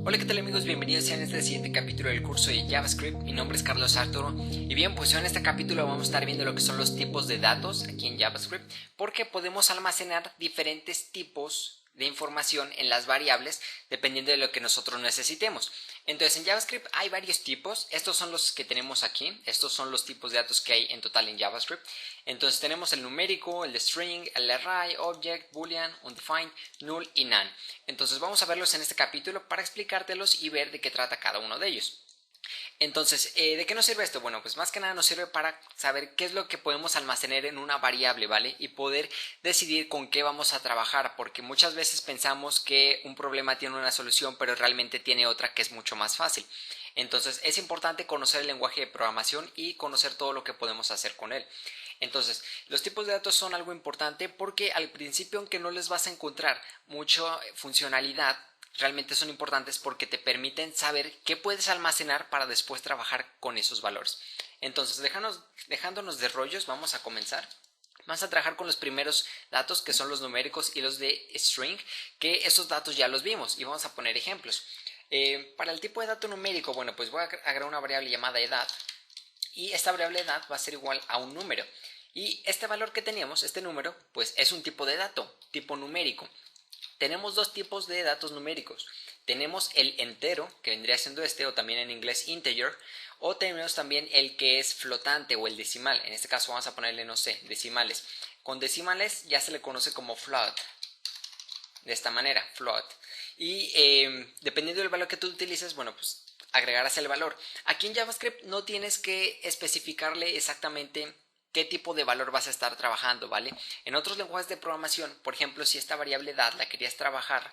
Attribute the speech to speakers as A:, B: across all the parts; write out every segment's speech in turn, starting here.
A: Hola, ¿qué tal amigos? Bienvenidos a este siguiente capítulo del curso de JavaScript. Mi nombre es Carlos Arturo y bien, pues en este capítulo vamos a estar viendo lo que son los tipos de datos aquí en JavaScript, porque podemos almacenar diferentes tipos de información en las variables dependiendo de lo que nosotros necesitemos. Entonces en JavaScript hay varios tipos. Estos son los que tenemos aquí. Estos son los tipos de datos que hay en total en JavaScript. Entonces tenemos el numérico, el string, el array, object, boolean, undefined, null y none. Entonces vamos a verlos en este capítulo para explicártelos y ver de qué trata cada uno de ellos. Entonces, ¿de qué nos sirve esto? Bueno, pues más que nada nos sirve para saber qué es lo que podemos almacenar en una variable, ¿vale? Y poder decidir con qué vamos a trabajar, porque muchas veces pensamos que un problema tiene una solución, pero realmente tiene otra que es mucho más fácil. Entonces, es importante conocer el lenguaje de programación y conocer todo lo que podemos hacer con él. Entonces, los tipos de datos son algo importante porque al principio, aunque no les vas a encontrar mucha funcionalidad, realmente son importantes porque te permiten saber qué puedes almacenar para después trabajar con esos valores. Entonces, dejándonos de rollos, vamos a comenzar. Vamos a trabajar con los primeros datos, que son los numéricos y los de string, que esos datos ya los vimos y vamos a poner ejemplos. Para el tipo de dato numérico, bueno, pues voy a agregar una variable llamada edad y esta variable edad va a ser igual a un número. Y este valor que teníamos, este número, pues es un tipo de dato, tipo numérico. Tenemos dos tipos de datos numéricos. Tenemos el entero, que vendría siendo este, o también en inglés integer, o tenemos también el que es flotante o el decimal. En este caso vamos a ponerle, no sé, decimales. Con decimales ya se le conoce como float. De esta manera, float. Y dependiendo del valor que tú utilices, bueno, pues agregarás el valor. Aquí en JavaScript no tienes que especificarle exactamente qué tipo de valor vas a estar trabajando, ¿vale? En otros lenguajes de programación, por ejemplo, si esta variable edad la querías trabajar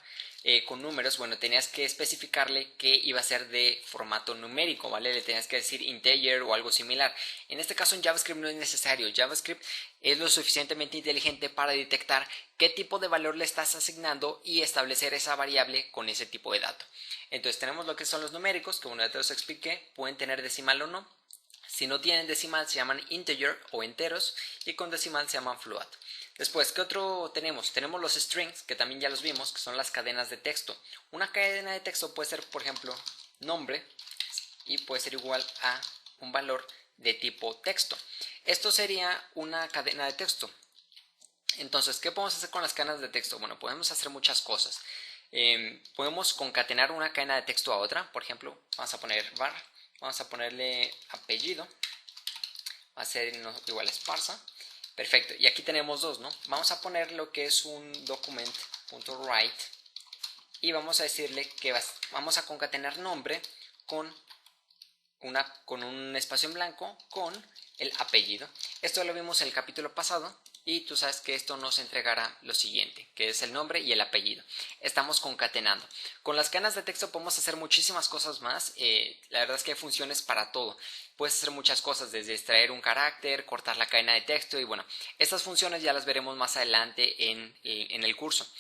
A: con números, bueno, tenías que especificarle que iba a ser de formato numérico, ¿vale? Le tenías que decir integer o algo similar. En este caso en JavaScript no es necesario. JavaScript es lo suficientemente inteligente para detectar qué tipo de valor le estás asignando y establecer esa variable con ese tipo de dato. Entonces tenemos lo que son los numéricos, que una vez te los expliqué, pueden tener decimal o no. Si no tienen decimal se llaman integer o enteros y con decimal se llaman float. Después, ¿qué otro tenemos? Tenemos los strings, que también ya los vimos, que son las cadenas de texto. Una cadena de texto puede ser, por ejemplo, nombre y puede ser igual a un valor de tipo texto. Esto sería una cadena de texto. Entonces, ¿qué podemos hacer con las cadenas de texto? Bueno, podemos hacer muchas cosas. Podemos concatenar una cadena de texto a otra. Por ejemplo, vamos a poner var. Vamos a ponerle apellido. Va a ser igual a esparza. Perfecto. Y aquí tenemos dos, ¿no? Vamos a poner lo que es un document.write. Y vamos a decirle que vamos a concatenar nombre con un espacio en blanco con el apellido. Esto lo vimos en el capítulo pasado y tú sabes que esto nos entregará lo siguiente, que es el nombre y el apellido. Estamos concatenando. Con las cadenas de texto podemos hacer muchísimas cosas más. La verdad es que hay funciones para todo. Puedes hacer muchas cosas, desde extraer un carácter, cortar la cadena de texto y bueno, estas funciones ya las veremos más adelante en el curso.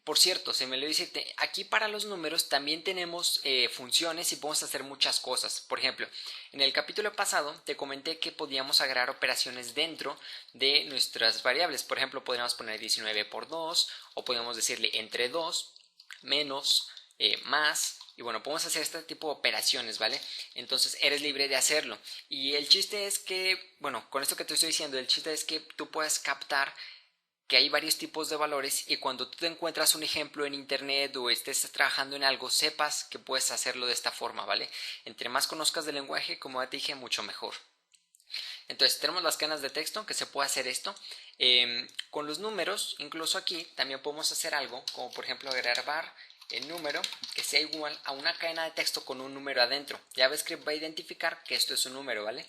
A: Por cierto, se me olvidó decirte, aquí para los números también tenemos funciones y podemos hacer muchas cosas. Por ejemplo, en el capítulo pasado te comenté que podíamos agregar operaciones dentro de nuestras variables. Por ejemplo, podríamos poner 19 por 2 o podríamos decirle entre 2, menos, más. Y bueno, podemos hacer este tipo de operaciones, ¿vale? Entonces eres libre de hacerlo. Y el chiste es que, bueno, con esto que te estoy diciendo, el chiste es que tú puedas captar que hay varios tipos de valores y cuando tú te encuentras un ejemplo en internet o estés trabajando en algo, sepas que puedes hacerlo de esta forma, ¿vale? Entre más conozcas del lenguaje, como ya te dije, mucho mejor. Entonces tenemos las cadenas de texto, que se puede hacer esto. Con los números, incluso aquí, también podemos hacer algo, como por ejemplo agregar var el número que sea igual a una cadena de texto con un número adentro. JavaScript va a identificar que esto es un número, ¿vale?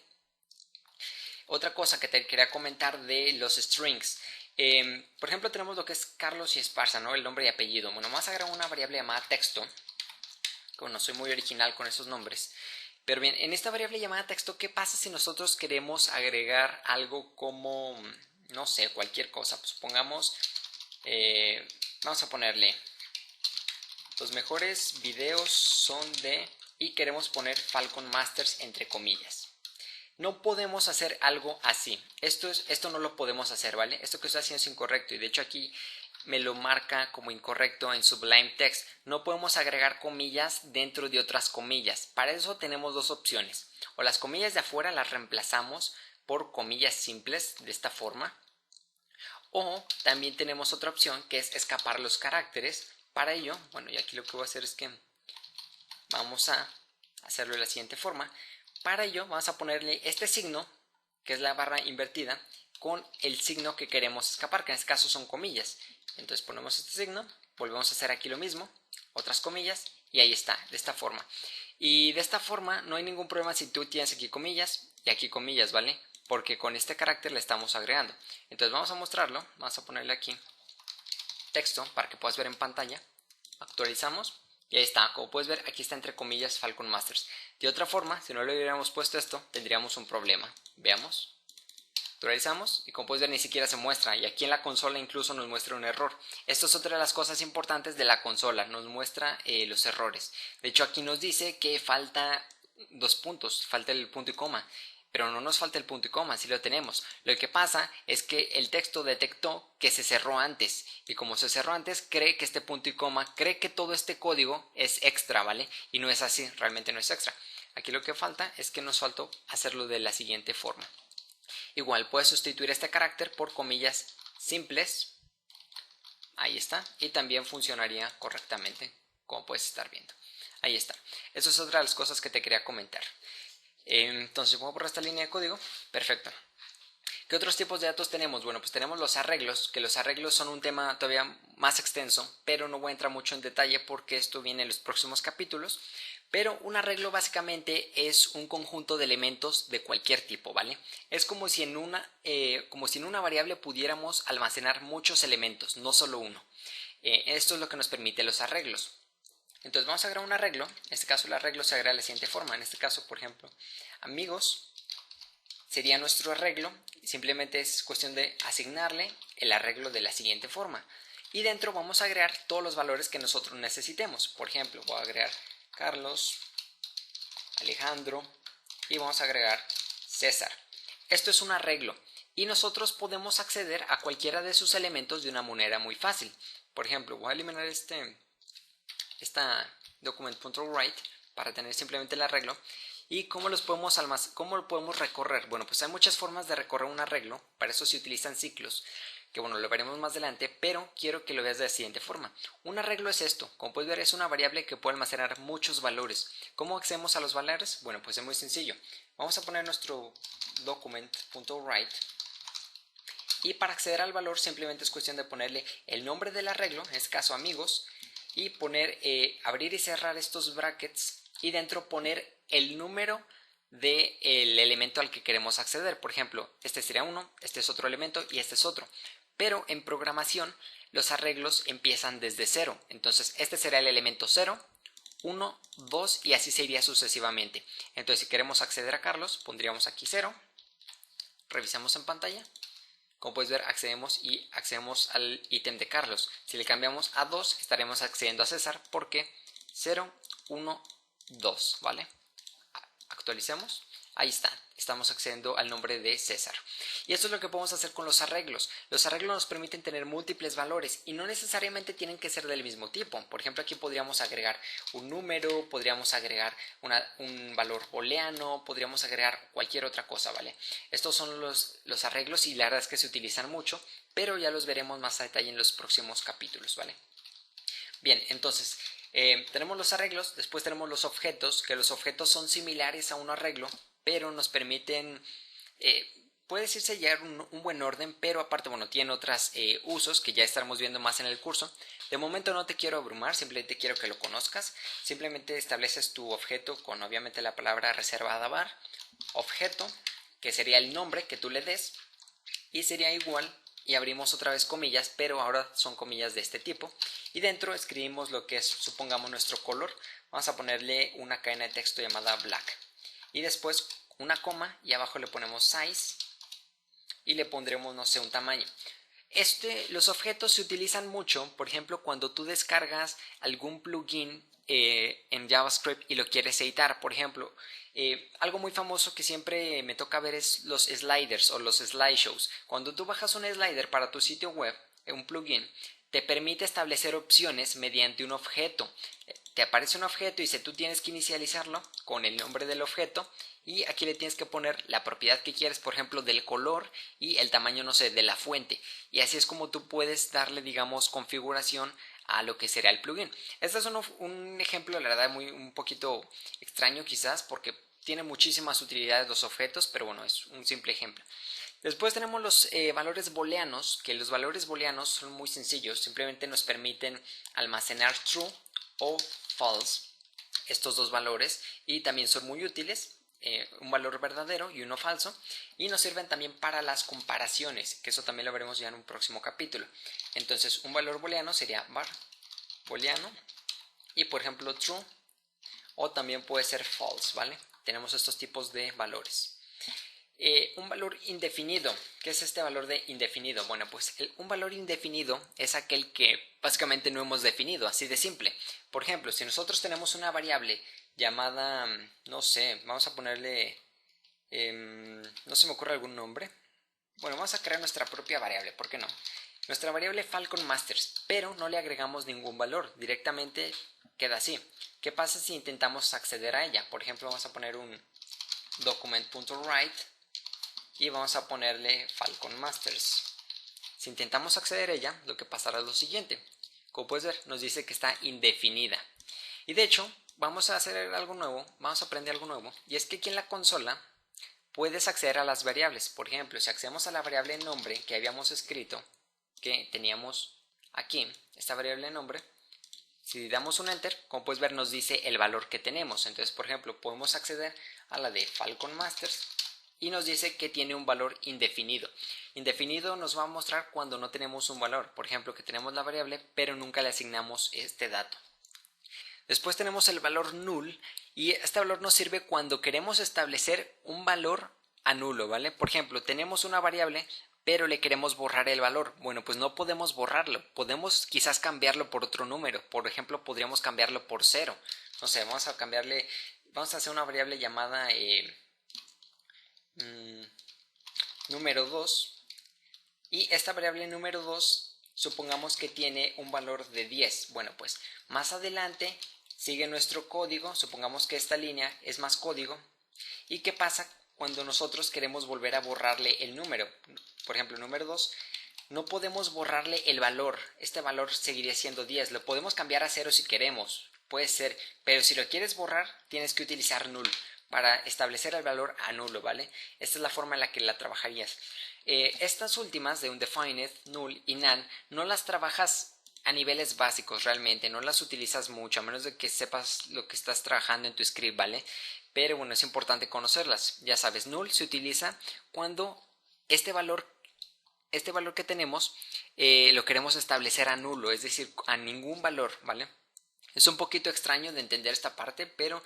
A: Otra cosa que te quería comentar de los strings. Por ejemplo, tenemos lo que es Carlos y Esparza, ¿no? El nombre y apellido. Bueno, vamos a agregar una variable llamada texto. Bueno, soy muy original con esos nombres. Pero bien, en esta variable llamada texto, ¿qué pasa si nosotros queremos agregar algo como, no sé, cualquier cosa? Pues pongamos, vamos a ponerle, los mejores videos son de, y queremos poner Falcon Masters entre comillas. no podemos hacer algo así. Esto no lo podemos hacer, ¿vale? Esto que estoy haciendo es incorrecto y de hecho aquí me lo marca como incorrecto en Sublime Text. No podemos agregar comillas dentro de otras comillas. Para eso tenemos dos opciones. O las comillas de afuera las reemplazamos por comillas simples de esta forma. O también tenemos otra opción que es escapar los caracteres. Para ello, bueno, y aquí lo que voy a hacer es que vamos a hacerlo de la siguiente forma. Para ello vamos a ponerle este signo, que es la barra invertida, con el signo que queremos escapar, que en este caso son comillas. Entonces ponemos este signo, volvemos a hacer aquí lo mismo, otras comillas, y ahí está, de esta forma. Y de esta forma no hay ningún problema si tú tienes aquí comillas y aquí comillas, ¿vale? Porque con este carácter le estamos agregando. Entonces vamos a mostrarlo, vamos a ponerle aquí texto para que puedas ver en pantalla. Actualizamos y ahí está, como puedes ver aquí está entre comillas Falcon Masters. De otra forma, si no le hubiéramos puesto esto, tendríamos un problema. Veamos. Actualizamos y como puedes ver ni siquiera se muestra y aquí en la consola incluso nos muestra un error. Esto es otra de las cosas importantes de la consola, nos muestra los errores. De hecho aquí nos dice que falta 2 puntos, falta el punto y coma. Pero no nos falta el punto y coma, sí lo tenemos. Lo que pasa es que el texto detectó que se cerró antes. Y como se cerró antes, cree que este punto y coma, cree que todo este código es extra, ¿vale? Y no es así, realmente no es extra. Aquí lo que falta es que nos faltó hacerlo de la siguiente forma. Igual puedes sustituir este carácter por comillas simples. Ahí está. Y también funcionaría correctamente, como puedes estar viendo. Ahí está. Eso es otra de las cosas que te quería comentar. Entonces, ¿cómo borrar esta línea de código? Perfecto. ¿Qué otros tipos de datos tenemos? Bueno, pues tenemos los arreglos, que los arreglos son un tema todavía más extenso, pero no voy a entrar mucho en detalle porque esto viene en los próximos capítulos. Pero un arreglo básicamente es un conjunto de elementos de cualquier tipo, ¿vale? Es como si en una variable pudiéramos almacenar muchos elementos, no solo uno. Esto es lo que nos permite los arreglos. Entonces vamos a agregar un arreglo. En este caso el arreglo se agrega de la siguiente forma. En este caso, por ejemplo, amigos sería nuestro arreglo. Simplemente es cuestión de asignarle el arreglo de la siguiente forma. Y dentro vamos a agregar todos los valores que nosotros necesitemos. Por ejemplo, voy a agregar Carlos, Alejandro y vamos a agregar César. Esto es un arreglo y nosotros podemos acceder a cualquiera de sus elementos de una manera muy fácil. Por ejemplo, voy a eliminar esta document.write para tener simplemente el arreglo. ¿Y cómo lo podemos recorrer? Bueno, pues hay muchas formas de recorrer un arreglo. Para eso se utilizan ciclos, que bueno, lo veremos más adelante, pero quiero que lo veas de la siguiente forma. Un arreglo es esto. Como puedes ver, es una variable que puede almacenar muchos valores. ¿Cómo accedemos a los valores? Bueno, pues es muy sencillo. Vamos a poner nuestro document.write y para acceder al valor simplemente es cuestión de ponerle el nombre del arreglo, en este caso amigos, y poner, abrir y cerrar estos brackets y dentro poner el número del elemento al que queremos acceder. Por ejemplo, este sería uno, este es otro elemento y este es otro. Pero en programación los arreglos empiezan desde 0. Entonces este será el elemento 0, 1, 2 y así se iría sucesivamente. Entonces si queremos acceder a Carlos, pondríamos aquí 0. Revisamos en pantalla. Como puedes ver, accedemos al ítem de Carlos. Si le cambiamos a 2, estaremos accediendo a César porque 0, 1, 2, ¿vale? Actualicemos. Ahí está, estamos accediendo al nombre de César. Y esto es lo que podemos hacer con los arreglos. Los arreglos nos permiten tener múltiples valores y no necesariamente tienen que ser del mismo tipo. Por ejemplo, aquí podríamos agregar un número, podríamos agregar un valor booleano, podríamos agregar cualquier otra cosa, ¿vale? Estos son los arreglos y la verdad es que se utilizan mucho, pero ya los veremos más a detalle en los próximos capítulos, ¿vale? Bien, entonces tenemos los arreglos, después tenemos los objetos, que los objetos son similares a un arreglo, pero nos permiten, puede decirse llevar un buen orden, pero aparte, bueno, tienen otros usos que ya estaremos viendo más en el curso. De momento no te quiero abrumar, simplemente quiero que lo conozcas. Simplemente estableces tu objeto con obviamente la palabra reservada var, objeto, que sería el nombre que tú le des, y sería igual, y abrimos otra vez comillas, pero ahora son comillas de este tipo. Y dentro escribimos lo que es, supongamos, nuestro color. Vamos a ponerle una cadena de texto llamada black. Y después una coma y abajo le ponemos size y le pondremos, no sé, un tamaño. Los objetos se utilizan mucho, por ejemplo, cuando tú descargas algún plugin en JavaScript y lo quieres editar. Por ejemplo, algo muy famoso que siempre me toca ver es los sliders o los slideshows. Cuando tú bajas un slider para tu sitio web, un plugin, te permite establecer opciones mediante un objeto. Te aparece un objeto y dice tú tienes que inicializarlo con el nombre del objeto y aquí le tienes que poner la propiedad que quieres, por ejemplo, del color y el tamaño, no sé, de la fuente. Y así es como tú puedes darle, digamos, configuración a lo que será el plugin. Este es un ejemplo, la verdad, un poquito extraño quizás, porque tiene muchísimas utilidades los objetos, pero bueno, es un simple ejemplo. Después tenemos los valores booleanos, que los valores booleanos son muy sencillos, simplemente nos permiten almacenar true o false, estos dos valores, y también son muy útiles, un valor verdadero y uno falso, y nos sirven también para las comparaciones, que eso también lo veremos ya en un próximo capítulo. Entonces un valor booleano sería var booleano y por ejemplo true, o también puede ser false, ¿vale? Tenemos estos tipos de valores. Un valor indefinido. ¿Qué es este valor de indefinido? Bueno, pues un valor indefinido es aquel que básicamente no hemos definido, así de simple. Por ejemplo, si nosotros tenemos una variable llamada, no sé, vamos a ponerle, no se me ocurre algún nombre. Bueno, vamos a crear nuestra propia variable, ¿por qué no? Nuestra variable Falcon Masters, pero no le agregamos ningún valor, directamente queda así. ¿Qué pasa si intentamos acceder a ella? Por ejemplo, vamos a poner un document.write y vamos a ponerle Falcon Masters. Si intentamos acceder a ella, lo que pasará es lo siguiente. Como puedes ver, nos dice que está indefinida. Y de hecho, vamos a hacer algo nuevo, vamos a aprender algo nuevo, y es que aquí en la consola puedes acceder a las variables. Por ejemplo, si accedemos a la variable nombre que habíamos escrito, que teníamos aquí, esta variable nombre, si damos un enter, como puedes ver nos dice el valor que tenemos. Entonces, por ejemplo, podemos acceder a la de Falcon Masters y nos dice que tiene un valor indefinido. Indefinido nos va a mostrar cuando no tenemos un valor. Por ejemplo, que tenemos la variable, pero nunca le asignamos este dato. Después tenemos el valor null y este valor nos sirve cuando queremos establecer un valor a nulo, ¿vale? Por ejemplo, tenemos una variable pero le queremos borrar el valor. Bueno, pues no podemos borrarlo. Podemos quizás cambiarlo por otro número. Por ejemplo, podríamos cambiarlo por 0. No sé, vamos a hacer una variable llamada número 2. Y esta variable número 2, supongamos que tiene un valor de 10. Bueno, pues más adelante sigue nuestro código. Supongamos que esta línea es más código. ¿Y qué pasa cuando nosotros queremos volver a borrarle el número? Por ejemplo, número 2, no podemos borrarle el valor. Este valor seguiría siendo 10. Lo podemos cambiar a 0 si queremos. Puede ser, pero si lo quieres borrar, tienes que utilizar null para establecer el valor a nulo, ¿vale? Esta es la forma en la que la trabajarías. Estas últimas de undefined, null y none no las trabajas a niveles básicos realmente, no las utilizas mucho, a menos de que sepas lo que estás trabajando en tu script, ¿vale? Pero bueno, es importante conocerlas. Ya sabes, null se utiliza cuando este valor que tenemos lo queremos establecer a nulo, es decir, a ningún valor, ¿vale? Es un poquito extraño de entender esta parte, pero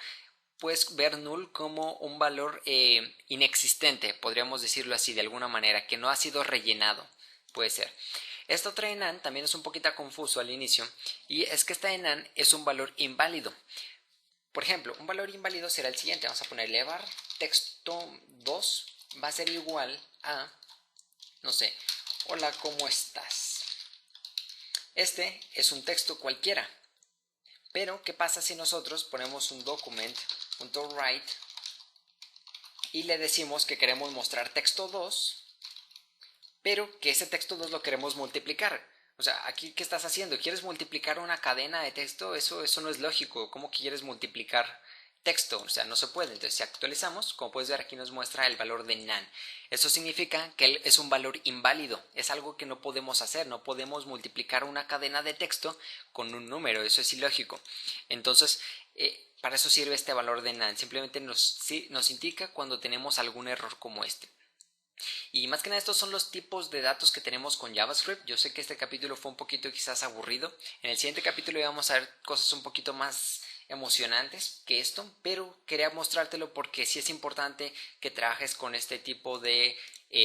A: puedes ver null como un valor inexistente, podríamos decirlo así de alguna manera, que no ha sido rellenado, puede ser. Esta otra enan también es un poquito confuso al inicio, y es que esta enan es un valor inválido. Por ejemplo, un valor inválido será el siguiente, vamos a ponerle var texto 2 va a ser igual a, no sé, hola, ¿cómo estás? Este es un texto cualquiera, pero ¿qué pasa si nosotros ponemos un document.write y le decimos que queremos mostrar texto 2, pero que ese texto 2 lo queremos multiplicar? O sea, aquí ¿qué estás haciendo? ¿Quieres multiplicar una cadena de texto? Eso no es lógico. ¿Cómo que quieres multiplicar texto? O sea, no se puede. Entonces, si actualizamos, como puedes ver aquí nos muestra el valor de none. Eso significa que es un valor inválido. Es algo que no podemos hacer. No podemos multiplicar una cadena de texto con un número. Eso es ilógico. Entonces, para eso sirve este valor de none. Simplemente nos indica cuando tenemos algún error como este. Y más que nada estos son los tipos de datos que tenemos con JavaScript. Yo sé que este capítulo fue un poquito quizás aburrido. En el siguiente capítulo vamos a ver cosas un poquito más emocionantes que esto, pero quería mostrártelo porque sí es importante que trabajes con este tipo de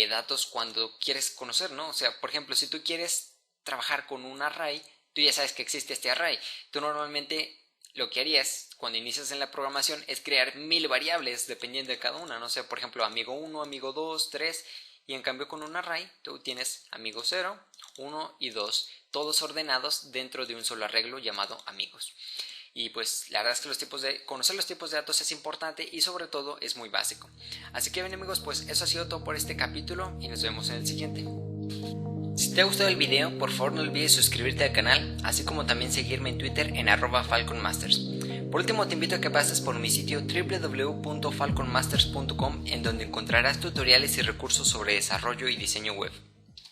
A: datos cuando quieres conocer, ¿no? O sea, por ejemplo, si tú quieres trabajar con un array, tú ya sabes que existe este array. Tú normalmente lo que harías cuando inicias en la programación es crear 1000 variables dependiendo de cada una, no sé, por ejemplo, amigo 1, amigo 2, 3, y en cambio con un array tú tienes amigo 0, 1 y 2, todos ordenados dentro de un solo arreglo llamado amigos. Y pues la verdad es que conocer los tipos de datos es importante y sobre todo es muy básico. Así que bien amigos, pues eso ha sido todo por este capítulo y nos vemos en el siguiente. Si te ha gustado el video, por favor no olvides suscribirte al canal, así como también seguirme en Twitter en @falconmasters. Por último te invito a que pases por mi sitio www.falconmasters.com, en donde encontrarás tutoriales y recursos sobre desarrollo y diseño web.